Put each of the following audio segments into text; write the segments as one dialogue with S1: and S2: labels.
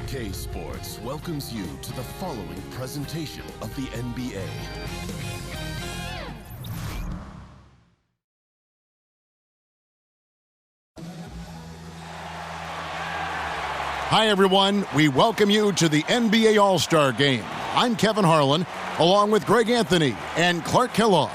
S1: 2K Sports welcomes you to the following presentation of the NBA.
S2: Hi, everyone. We welcome you to the NBA All-Star Game. I'm Kevin Harlan, along with Greg Anthony and Clark Kellogg.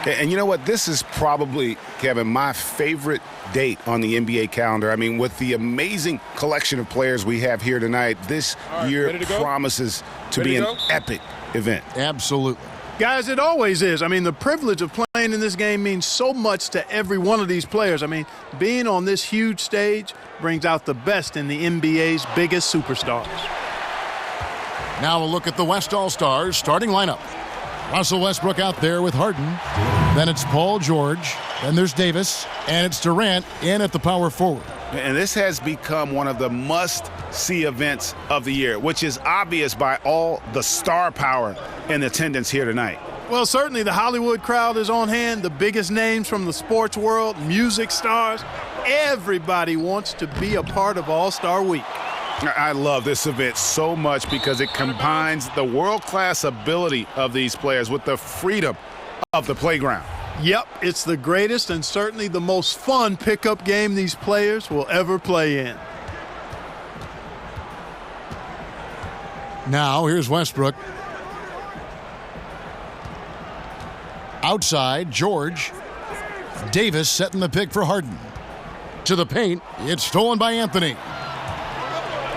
S3: And you know what? This is probably, Kevin, my favorite date on the NBA calendar. I mean, with the amazing collection of players we have here tonight, this year promises to be an epic event.
S2: Absolutely.
S4: Guys, it always is. I mean, the privilege of playing in this game means so much to every one of these players. I mean, being on this huge stage brings out the best in the NBA's biggest superstars.
S2: Now a look at the West All-Stars starting lineup. Russell Westbrook out there with Harden. Then it's Paul George. Then there's Davis. And it's Durant in at the power forward.
S3: And this has become one of the must-see events of the year, which is obvious by all the star power in attendance here tonight.
S4: Well, certainly the Hollywood crowd is on hand, the biggest names from the sports world, music stars. Everybody wants to be a part of All-Star Week.
S3: I love this event so much because it combines the world-class ability of these players with the freedom of the playground.
S4: Yep, it's the greatest and certainly the most fun pickup game these players will ever play in.
S2: Now here's Westbrook. Outside, George. Davis setting the pick for Harden. To the paint, it's stolen by Anthony.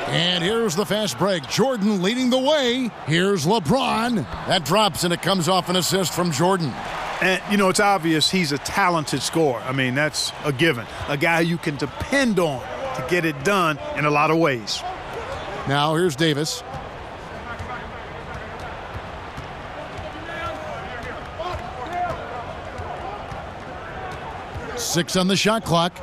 S2: And here's the fast break. Jordan leading the way. Here's LeBron. That drops, and it comes off an assist from Jordan.
S4: And, you know, it's obvious he's a talented scorer. I mean, that's a given. A guy you can depend on to get it done in a lot of ways.
S2: Now here's Davis. Six on the shot clock.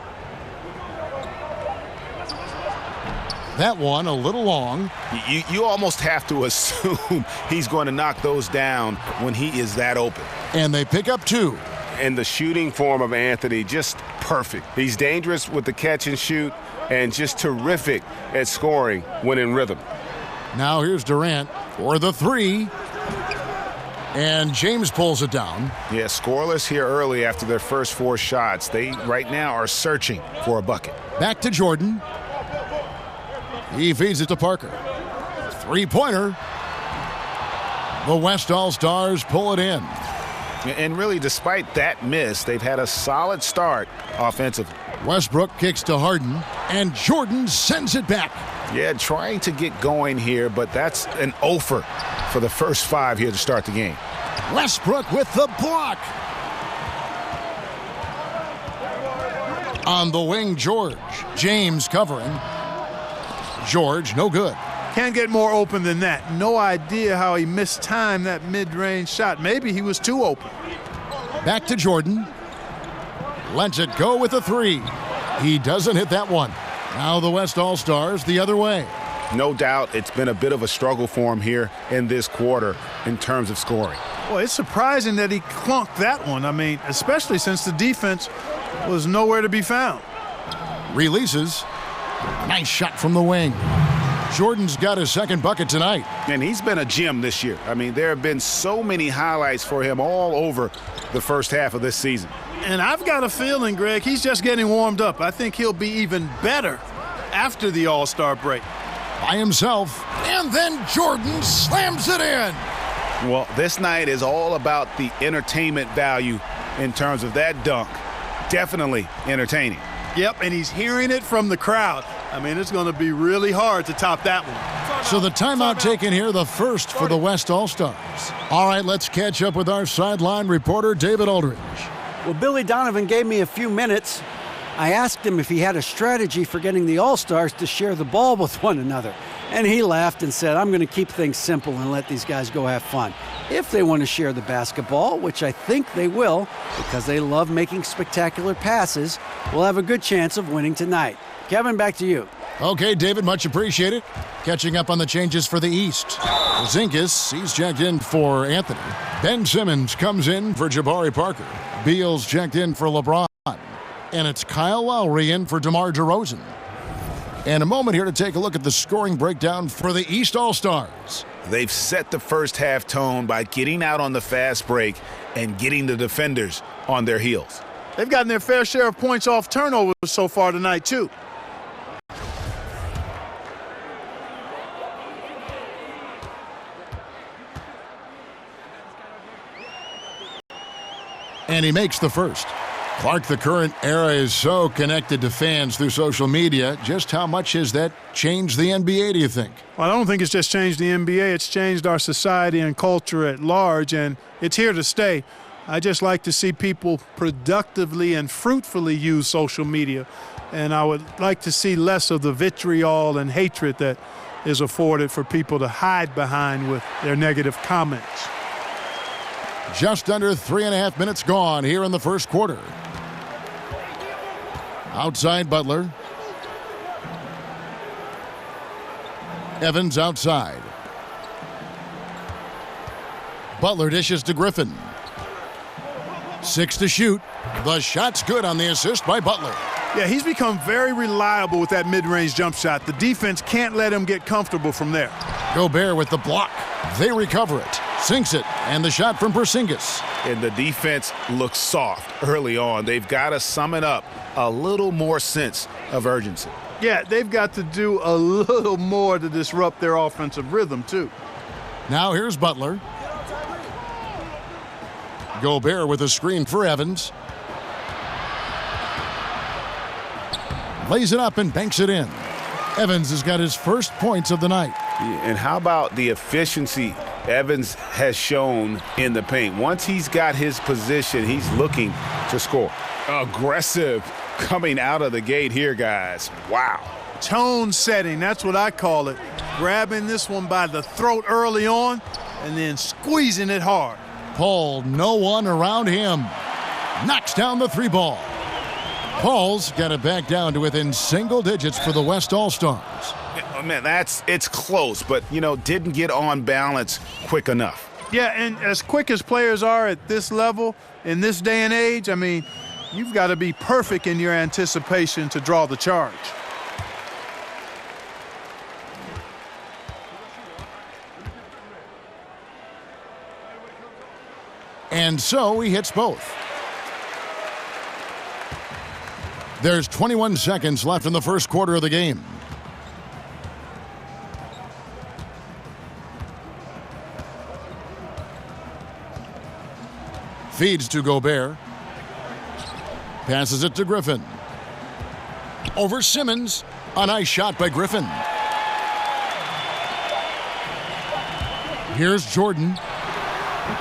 S2: That one a little long.
S3: You almost have to assume he's going to knock those down when he is that open.
S2: And they pick up two.
S3: And the shooting form of Anthony, just perfect. He's dangerous with the catch and shoot and just terrific at scoring when in rhythm.
S2: Now here's Durant for the three. And James pulls it down.
S3: Yeah, scoreless here early after their first four shots. They right now are searching for a bucket.
S2: Back to Jordan. He feeds it to Parker. Three-pointer. The West All-Stars pull it in.
S3: And really, despite that miss, they've had a solid start offensively.
S2: Westbrook kicks to Harden, and Jordan sends it back.
S3: Yeah, trying to get going here, but that's an offer for the first five here to start the game.
S2: Westbrook with the block. On the wing, George. James covering. George, no good.
S4: Can't get more open than that. No idea how he mistimed that mid-range shot. Maybe he was too open.
S2: Back to Jordan. Lets it go with a three. He doesn't hit that one. Now the West All-Stars the other way.
S3: No doubt it's been a bit of a struggle for him here in this quarter in terms of scoring.
S4: Well, it's surprising that he clunked that one. I mean, especially since the defense was nowhere to be found.
S2: Releases. Nice shot from the wing. Jordan's got his second bucket tonight.
S3: And he's been a gem this year. I mean, there have been so many highlights for him all over the first half of this season.
S4: And I've got a feeling, Greg, he's just getting warmed up. I think he'll be even better after the All-Star break.
S2: By himself. And then Jordan slams it in.
S3: Well, this night is all about the entertainment value in terms of that dunk. Definitely entertaining.
S4: Yep, and he's hearing it from the crowd. I mean, it's going to be really hard to top that one.
S2: So the timeout taken here, the first for the West All-Stars. All right, let's catch up with our sideline reporter, David Aldridge.
S5: Well, Billy Donovan gave me a few minutes. I asked him if he had a strategy for getting the All-Stars to share the ball with one another. And he laughed and said, I'm going to keep things simple and let these guys go have fun. If they want to share the basketball, which I think they will, because they love making spectacular passes, we'll have a good chance of winning tonight. Kevin, back to you.
S2: Okay, David, much appreciated. Catching up on the changes for the East. Porzingis, he's checked in for Anthony. Ben Simmons comes in for Jabari Parker. Beal's checked in for LeBron. And it's Kyle Lowry in for DeMar DeRozan. And a moment here to take a look at the scoring breakdown for the East All-Stars.
S3: They've set the first half tone by getting out on the fast break and getting the defenders on their heels.
S4: They've gotten their fair share of points off turnovers so far tonight, too.
S2: And he makes the first. Clark, the current era is so connected to fans through social media. Just how much has that changed the NBA, do you think?
S4: Well, I don't think it's just changed the NBA. It's changed our society and culture at large, and it's here to stay. I just like to see people productively and fruitfully use social media, and I would like to see less of the vitriol and hatred that is afforded for people to hide behind with their negative comments.
S2: Just under 3.5 minutes gone here in the first quarter. Outside Butler. Evans outside. Butler dishes to Griffin. 6 to shoot. The shot's good on the assist by Butler.
S4: Yeah, he's become very reliable with that mid-range jump shot. The defense can't let him get comfortable from there.
S2: Gobert with the block. They recover it. Sinks it. And the shot from Porzingis.
S3: And the defense looks soft early on. They've got to sum it up. A little more sense of urgency.
S4: Yeah, they've got to do a little more to disrupt their offensive rhythm, too.
S2: Now here's Butler. Gobert with a screen for Evans. Lays it up and banks it in. Evans has got his first points of the night.
S3: And how about the efficiency Evans has shown in the paint? Once he's got his position, he's looking to score. Aggressive coming out of the gate here, guys. Wow.
S4: Tone setting, that's what I call it. Grabbing this one by the throat early on and then squeezing it hard.
S2: Paul, no one around him. Knocks down the 3 ball. Paul's got it back down to within single digits for the West All-Stars.
S3: Oh, man, it's close, but, didn't get on balance quick enough.
S4: Yeah, and as quick as players are at this level, in this day and age, I mean, you've got to be perfect in your anticipation to draw the charge.
S2: And so he hits both. There's 21 seconds left in the first quarter of the game. Feeds to Gobert. Passes it to Griffin. Over Simmons. A nice shot by Griffin. Here's Jordan.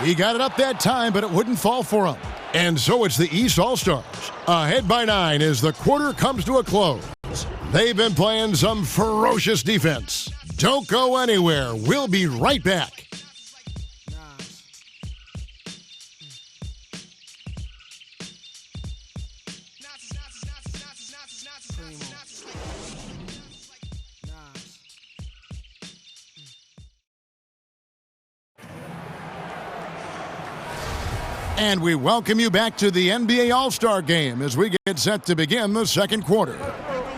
S2: He got it up that time, but it wouldn't fall for him. And so it's the East All-Stars, ahead by 9 as the quarter comes to a close. They've been playing some ferocious defense. Don't go anywhere. We'll be right back. And we welcome you back to the NBA All-Star Game as we get set to begin the second quarter.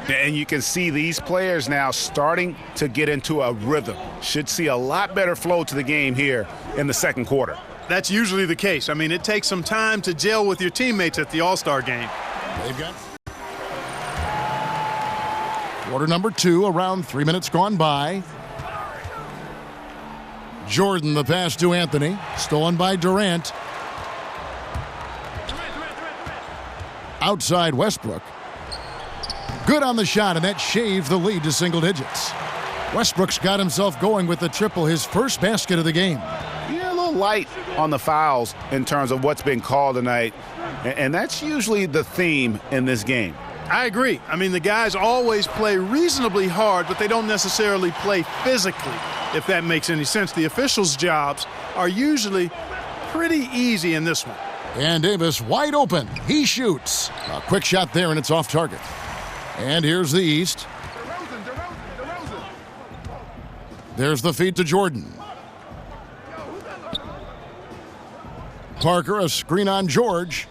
S3: And you can see these players now starting to get into a rhythm. Should see a lot better flow to the game here in the second quarter.
S4: That's usually the case. I mean, it takes some time to gel with your teammates at the All-Star Game.
S2: They've got quarter number 2, around 3 minutes gone by. Jordan, the pass to Anthony, stolen by Durant. Outside Westbrook. Good on the shot, and that shaved the lead to single digits. Westbrook's got himself going with the triple, his first basket of the game.
S3: Yeah, a little light on the fouls in terms of what's been called tonight, and that's usually the theme in this game.
S4: I agree. I mean, the guys always play reasonably hard, but they don't necessarily play physically, if that makes any sense. The officials' jobs are usually pretty easy in this one.
S2: And Davis wide open. He shoots. A quick shot there, and it's off target. And here's the East. There's the feed to Jordan. Parker, a screen on George.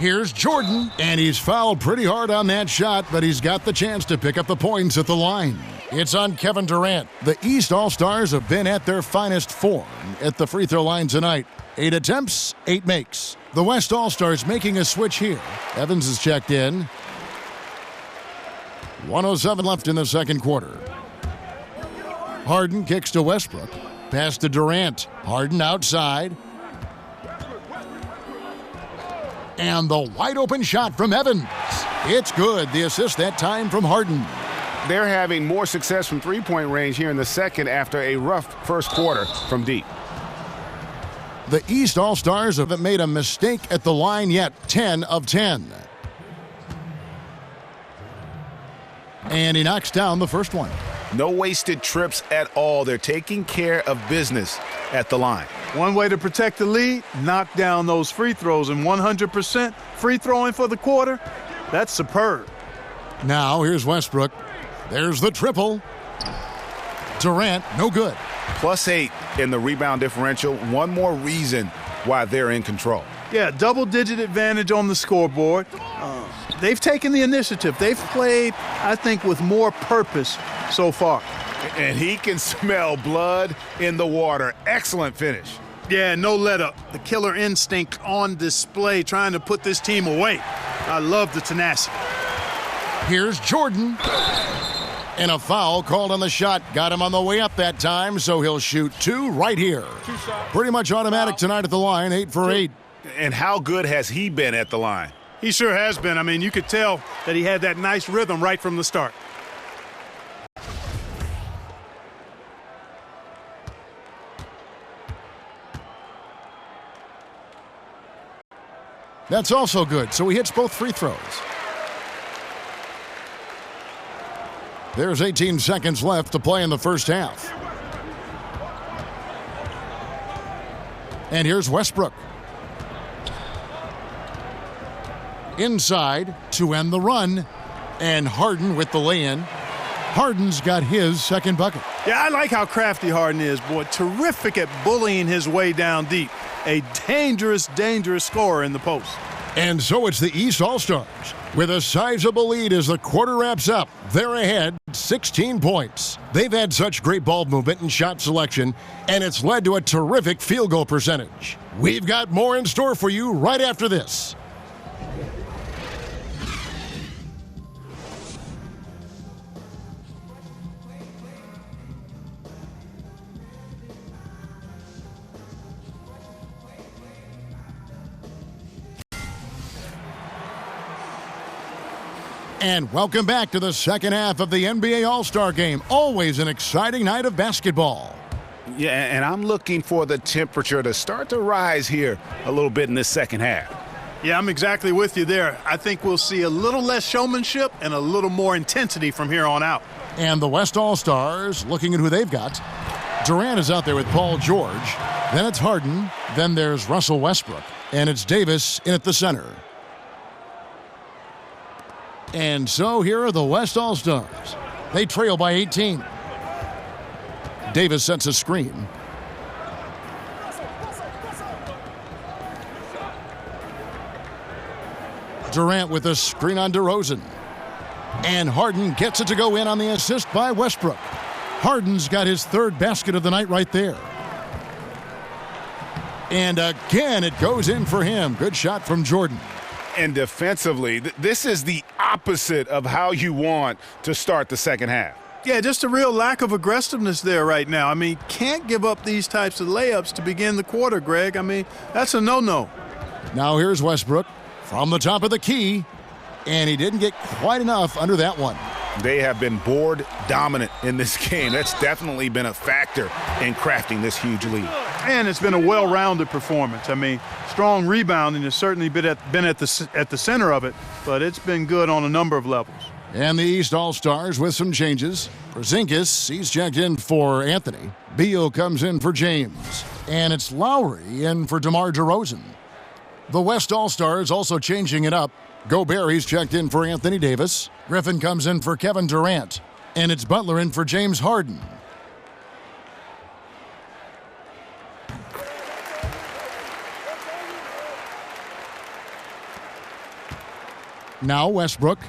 S2: Here's Jordan, and he's fouled pretty hard on that shot, but he's got the chance to pick up the points at the line. It's on Kevin Durant. The East All-Stars have been at their finest form at the free throw line tonight. 8 attempts, 8 makes. The West All-Stars making a switch here. Evans is checked in. 1:07 left in the second quarter. Harden kicks to Westbrook. Pass to Durant. Harden outside. And the wide open shot from Evans. It's good. The assist that time from Harden.
S3: They're having more success from three-point range here in the second after a rough first quarter from deep.
S2: The East All-Stars haven't made a mistake at the line yet. 10 of 10. And he knocks down the first one.
S3: No wasted trips at all. They're taking care of business at the line.
S4: One way to protect the lead, knock down those free throws, and 100% free throwing for the quarter, that's superb.
S2: Now here's Westbrook. There's the triple. Durant, no good.
S3: +8 in the rebound differential. One more reason why they're in control.
S4: Yeah, double-digit advantage on the scoreboard. They've taken the initiative. They've played, I think, with more purpose so far.
S3: And he can smell blood in the water. Excellent finish.
S4: Yeah, no let-up. The killer instinct on display, trying to put this team away. I love the tenacity.
S2: Here's Jordan. And a foul called on the shot. Got him on the way up that time, so he'll shoot 2 right here. Pretty much automatic tonight at the line, 8 for 8.
S3: And how good has he been at the line?
S4: He sure has been. I mean, you could tell that he had that nice rhythm right from the start.
S2: That's also good, so he hits both free throws. There's 18 seconds left to play in the first half. And here's Westbrook. Inside to end the run. And Harden with the lay-in. Harden's got his second bucket.
S4: Yeah, I like how crafty Harden is, boy. Terrific at bullying his way down deep. A dangerous, dangerous scorer in the post.
S2: And so it's the East All-Stars with a sizable lead as the quarter wraps up. They're ahead 16 points. They've had such great ball movement and shot selection, and it's led to a terrific field goal percentage. We've got more in store for you right after this. And welcome back to the second half of the NBA All-Star Game. Always an exciting night of basketball.
S3: Yeah, and I'm looking for the temperature to start to rise here a little bit in this second half.
S4: Yeah, I'm exactly with you there. I think we'll see a little less showmanship and a little more intensity from here on out.
S2: And the West All-Stars, looking at who they've got. Durant is out there with Paul George. Then it's Harden. Then there's Russell Westbrook. And it's Davis in at the center. And so here are the West All-Stars. They trail by 18. Davis sets a screen. Durant with a screen on DeRozan. And Harden gets it to go in on the assist by Westbrook. Harden's got his third basket of the night right there. And again, it goes in for him. Good shot from Jordan.
S3: And defensively, this is the opposite of how you want to start the second half.
S4: Yeah, just a real lack of aggressiveness there right now. I mean, can't give up these types of layups to begin the quarter, Greg. I mean, that's a no-no.
S2: Now here's Westbrook from the top of the key, and he didn't get quite enough under that one.
S3: They have been board dominant in this game. That's definitely been a factor in crafting this huge lead.
S4: And it's been a well-rounded performance. I mean, strong rebounding has certainly been at the center of it, but it's been good on a number of levels.
S2: And the East All-Stars with some changes. Porzingis, he's checked in for Anthony. Beal comes in for James. And it's Lowry in for DeMar DeRozan. The West All-Stars also changing it up. Gobert, he's checked in for Anthony Davis. Griffin comes in for Kevin Durant. And it's Butler in for James Harden. Now Westbrook.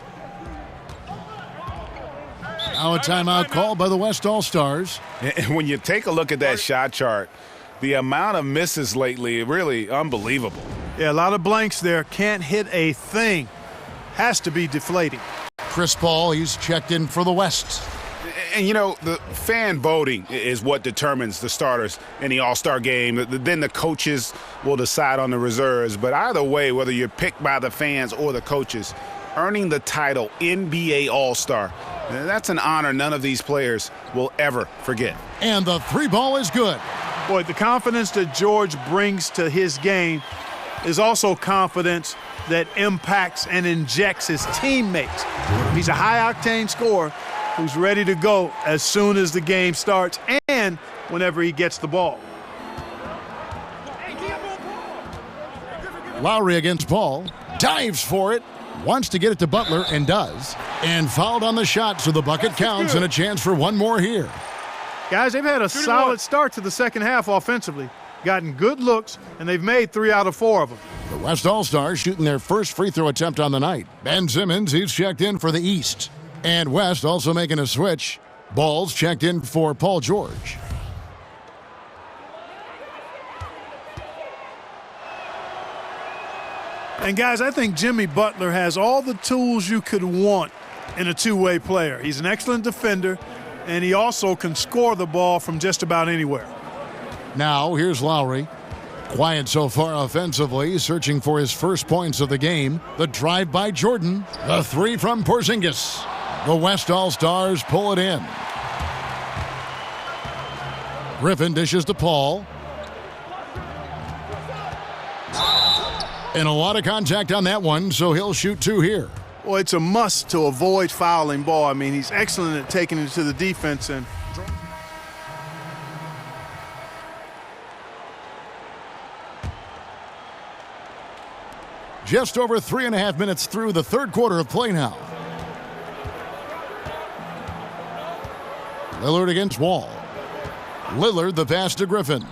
S2: Now a timeout called by the West All-Stars.
S3: And when you take a look at that shot chart, the amount of misses lately, really unbelievable.
S4: Yeah, a lot of blanks there. Can't hit a thing. Has to be deflating.
S2: Chris Paul, he's checked in for the West.
S3: And, you know, the fan voting is what determines the starters in the All-Star game. Then the coaches will decide on the reserves. But either way, whether you're picked by the fans or the coaches, earning the title NBA All-Star, that's an honor none of these players will ever forget.
S2: And the three ball is good.
S4: Boy, the confidence that George brings to his game is also confidence that impacts and injects his teammates. He's a high-octane scorer who's ready to go as soon as the game starts and whenever he gets the ball.
S2: Lowry against Paul, dives for it, wants to get it to Butler and does, and fouled on the shot, so the bucket counts and a chance for one more here.
S4: Guys, they've had a solid start to the second half offensively. Gotten good looks, and they've made 3 out of 4 of them.
S2: The West All-Stars shooting their first free throw attempt on the night. Ben Simmons, he's checked in for the East. And West also making a switch. Ball's checked in for Paul George.
S4: And guys, I think Jimmy Butler has all the tools you could want in a two-way player. He's an excellent defender, and he also can score the ball from just about anywhere.
S2: Now, here's Lowry. Quiet so far offensively, searching for his first points of the game. The drive by Jordan. The three from Porzingis. The West All-Stars pull it in. Griffin dishes to Paul. And a lot of contact on that one, so he'll shoot 2 here.
S4: Well, it's a must to avoid fouling ball. I mean, he's excellent at taking it to the defense. And
S2: just over 3.5 minutes through the third quarter of play now. Lillard against Wall. Lillard the pass to Griffin.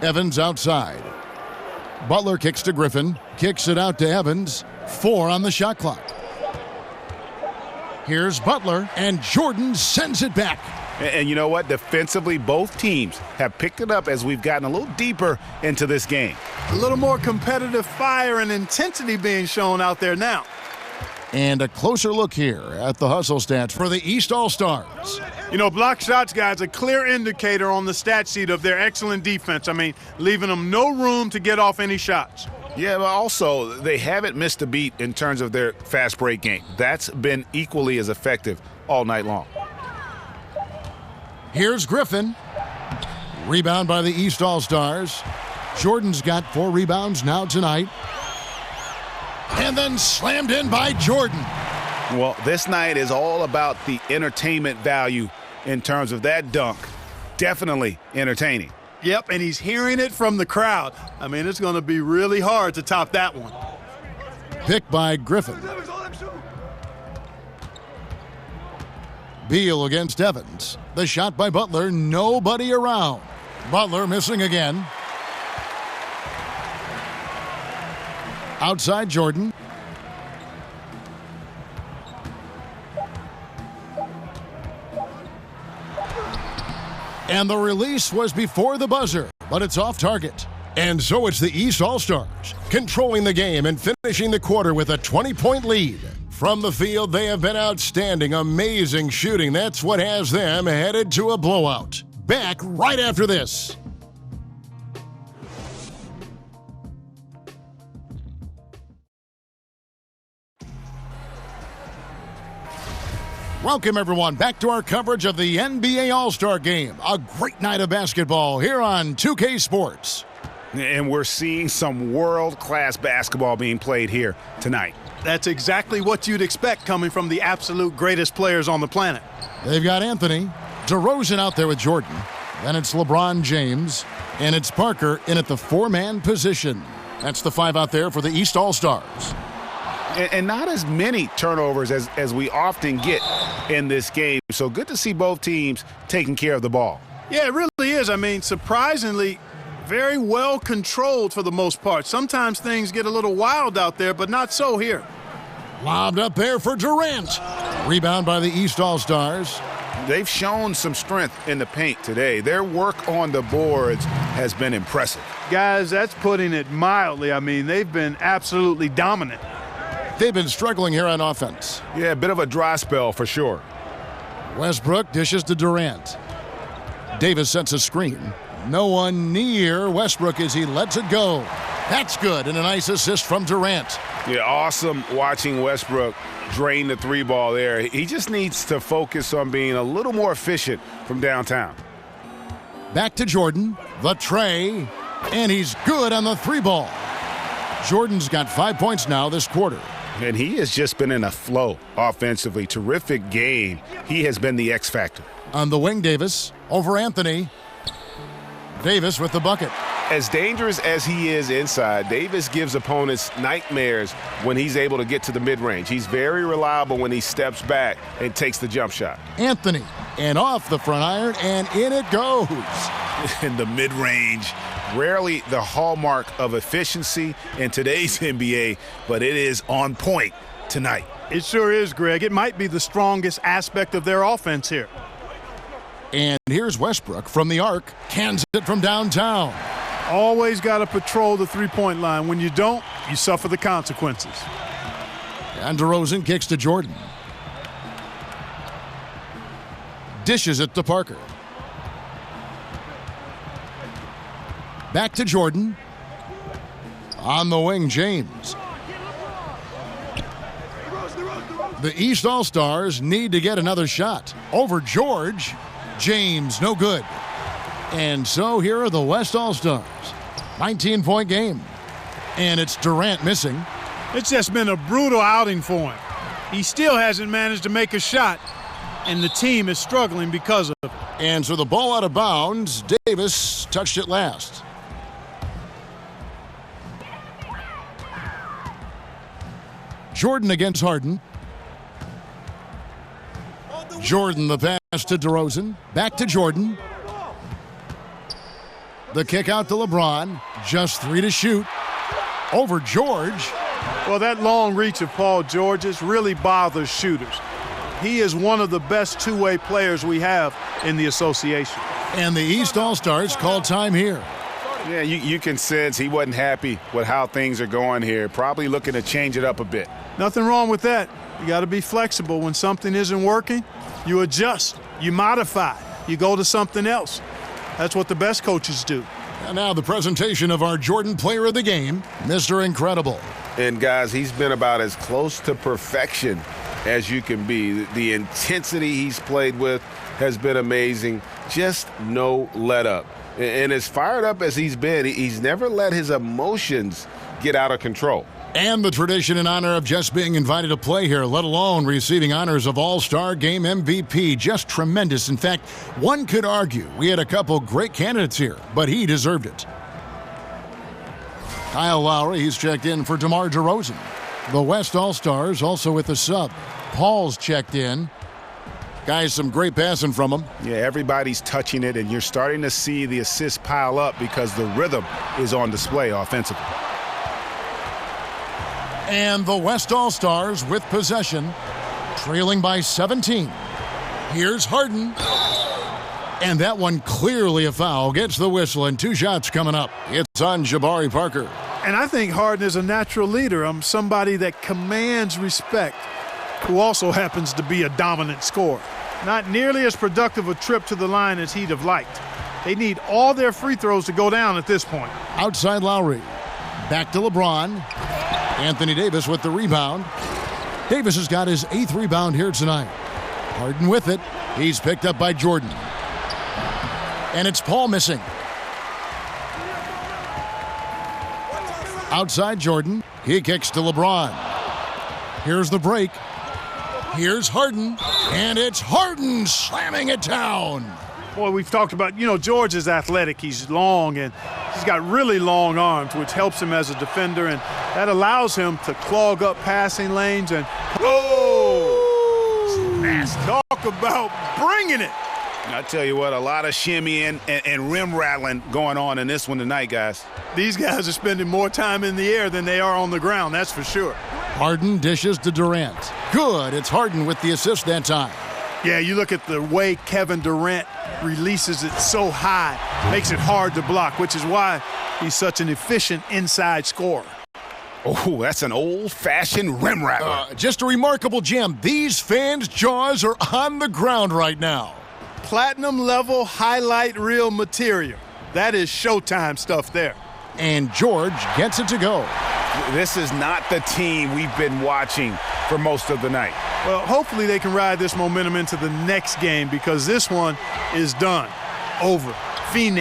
S2: Evans outside. Butler kicks to Griffin. Kicks it out to Evans. 4 on the shot clock. Here's Butler, and Jordan sends it back.
S3: And you know what? Defensively, both teams have picked it up as we've gotten a little deeper into this game.
S4: a little more competitive fire and intensity being shown out there now.
S2: And a closer look here at the hustle stats for the East All-Stars.
S4: You know, block shots, guys, a clear indicator on the stat sheet of their excellent defense. I mean, leaving them no room to get off any shots.
S3: Yeah, but also they haven't missed a beat in terms of their fast break game. That's been equally as effective all night long.
S2: Here's Griffin. Rebound by the East All-Stars. Jordan's got 4 rebounds now tonight. And then slammed in by Jordan.
S3: Well, this night is all about the entertainment value in terms of that dunk. Definitely entertaining.
S4: Yep, and he's hearing it from the crowd. I mean, it's going to be really hard to top that one.
S2: Picked by Griffin. Beal against Evans. The shot by Butler, nobody around. Butler missing again. Outside Jordan. And the release was before the buzzer, but it's off target. And so it's the East All-Stars, controlling the game and finishing the quarter with a 20-point lead. From the field, they have been outstanding, amazing shooting. That's what has them headed to a blowout. Back right after this. Welcome, everyone, back to our coverage of the NBA All-Star Game. A great night of basketball here on 2K Sports.
S3: And we're seeing some world-class basketball being played here tonight.
S4: That's exactly what you'd expect coming from the absolute greatest players on the planet.
S2: They've got Anthony, DeRozan out there with Jordan. Then it's LeBron James, and it's Parker in at the 4-man position. That's the 5 out there for the East All-Stars.
S3: And not as many turnovers as we often get in this game. So good to see both teams taking care of the ball.
S4: Yeah, it really is. I mean, surprisingly, Very well controlled for the most part. Sometimes things get a little wild out there, but not so here.
S2: Lobbed up there for Durant. Rebound by the East All-Stars.
S3: They've shown some strength in the paint today. Their work on the boards has been impressive.
S4: Guys, that's putting it mildly. I mean, they've been absolutely dominant.
S2: They've been struggling here on offense.
S3: Yeah, a bit of a dry spell for sure.
S2: Westbrook dishes to Durant. Davis sets a screen. No one near Westbrook as he lets it go. That's good, and a nice assist from Durant.
S3: Yeah, awesome watching Westbrook drain the three ball there. He just needs to focus on being a little more efficient from downtown.
S2: Back to Jordan, the tray, and he's good on the three ball. Jordan's got 5 points now this quarter.
S3: And he has just been in a flow offensively. Terrific game. He has been the X factor.
S2: On the wing, Davis over Anthony. Davis with the bucket.
S3: As dangerous as he is inside, Davis gives opponents nightmares when he's able to get to the mid-range. He's very reliable when he steps back and takes the jump shot.
S2: Anthony, and off the front iron, and in it goes.
S3: In the mid-range, rarely the hallmark of efficiency in today's NBA, but it is on point tonight.
S4: It sure is, Greg. It might be the strongest aspect of their offense here.
S2: And here's Westbrook from the arc, cans it from downtown.
S4: Always got to patrol the three-point line. When you don't, you suffer the consequences.
S2: And DeRozan kicks to Jordan. Dishes it to Parker. Back to Jordan. On the wing, James. The East All-Stars need to get another shot. Over George. James, no good. And so here are the West All-Stars. 19-point game. And it's Durant missing.
S4: It's just been a brutal outing for him. He still hasn't managed to make a shot, and the team is struggling because of it.
S2: And so the ball out of bounds. Davis touched it last. Jordan against Harden. Jordan the pass to DeRozan. Back to Jordan. The kick out to LeBron. Just 3 to shoot. Over George.
S4: Well, that long reach of Paul George's really bothers shooters. He is one of the best two-way players we have in the association.
S2: And the East All-Stars call time here.
S3: Yeah, you can sense he wasn't happy with how things are going here. Probably looking to change it up a bit.
S4: Nothing wrong with that. You got to be flexible. When something isn't working, you adjust, you modify, you go to something else. That's what the best coaches do.
S2: And now the presentation of our Jordan Player of the Game, Mr. Incredible.
S3: And guys, he's been about as close to perfection as you can be. The intensity he's played with has been amazing. Just no let up. And as fired up as he's been, he's never let his emotions get out of control.
S2: And the tradition and honor of just being invited to play here, let alone receiving honors of All-Star Game MVP. Just tremendous. In fact, one could argue we had a couple great candidates here, but he deserved it. Kyle Lowry, he's checked in for DeMar DeRozan. The West All-Stars also with the sub. Paul's checked in. Guys, some great passing from him.
S3: Yeah, everybody's touching it, and you're starting to see the assists pile up because the rhythm is on display offensively.
S2: And the West All-Stars with possession, trailing by 17. Here's Harden. And that one clearly a foul. Gets the whistle, and 2 shots coming up. It's on Jabari Parker.
S4: And I think Harden is a natural leader. Somebody that commands respect, who also happens to be a dominant scorer. Not nearly as productive a trip to the line as he'd have liked. They need all their free throws to go down at this point.
S2: Outside Lowry. Back to LeBron. Anthony Davis with the rebound. Davis has got his 8th rebound here tonight. Harden with it. He's picked up by Jordan. And it's Paul missing. Outside Jordan. He kicks to LeBron. Here's the break. Here's Harden. And it's Harden slamming it down.
S4: Boy, we've talked about, George is athletic. He's long, and he's got really long arms, which helps him as a defender, and that allows him to clog up passing lanes. And
S3: Oh!
S4: talk about bringing it.
S3: I tell you what, a lot of shimmying and rim rattling going on in this one tonight, guys.
S4: These guys are spending more time in the air than they are on the ground, that's for sure.
S2: Harden dishes to Durant. Good, it's Harden with the assist that time.
S4: Yeah, you look at the way Kevin Durant releases it so high, makes it hard to block, which is why he's such an efficient inside scorer.
S3: Oh, that's an old-fashioned rim rattler.
S2: Just a remarkable gem. These fans' jaws are on the ground right now.
S4: Platinum level highlight reel material. That is Showtime stuff there.
S2: And George gets it to go.
S3: This is not the team we've been watching for most of the night.
S4: Well, hopefully they can ride this momentum into the next game because this one is done. Over. Fine.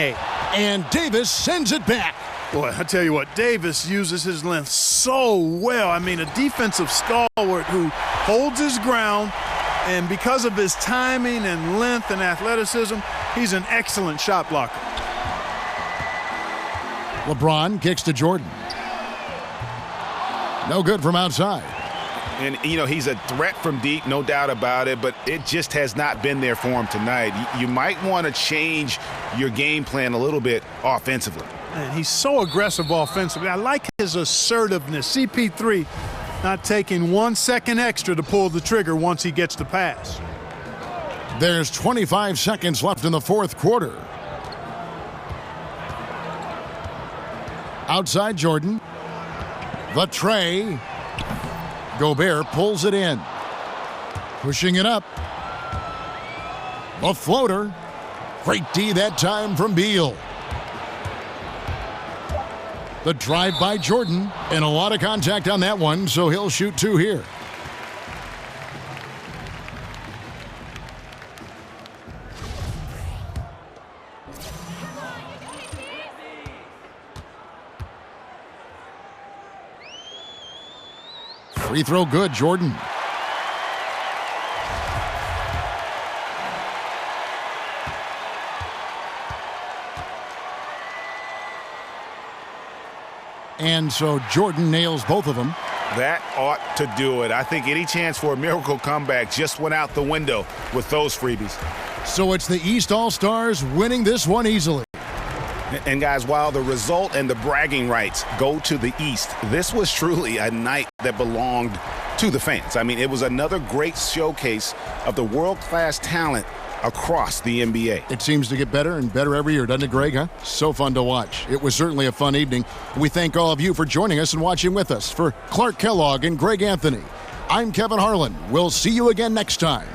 S2: And Davis sends it back.
S4: Boy, I tell you what, Davis uses his length so well. I mean, a defensive stalwart who holds his ground, and because of his timing and length and athleticism, he's an excellent shot blocker.
S2: LeBron kicks to Jordan. No good from outside.
S3: And, you know, he's a threat from deep, no doubt about it, but it just has not been there for him tonight. You might want to change your game plan a little bit offensively.
S4: Man, he's so aggressive offensively. I like his assertiveness. CP3 not taking 1 second extra to pull the trigger once he gets the pass.
S2: There's 25 seconds left in the fourth quarter. Outside Jordan. The tray. Gobert pulls it in. Pushing it up. A floater. Great D that time from Beal. The drive by Jordan, and a lot of contact on that one, so he'll shoot two here. Free throw good, Jordan. And so Jordan nails both of them.
S3: That ought to do it. I think any chance for a miracle comeback just went out the window with those freebies.
S2: So it's the East All-Stars winning this one easily.
S3: And guys, while the result and the bragging rights go to the East, this was truly a night that belonged to the fans. I mean, it was another great showcase of the world-class talent across the NBA.
S2: It seems to get better and better every year, doesn't it, Greg? Huh? So fun to watch. It was certainly a fun evening. We thank all of you for joining us and watching with us. For Clark Kellogg and Greg Anthony, I'm Kevin Harlan. We'll see you again next time.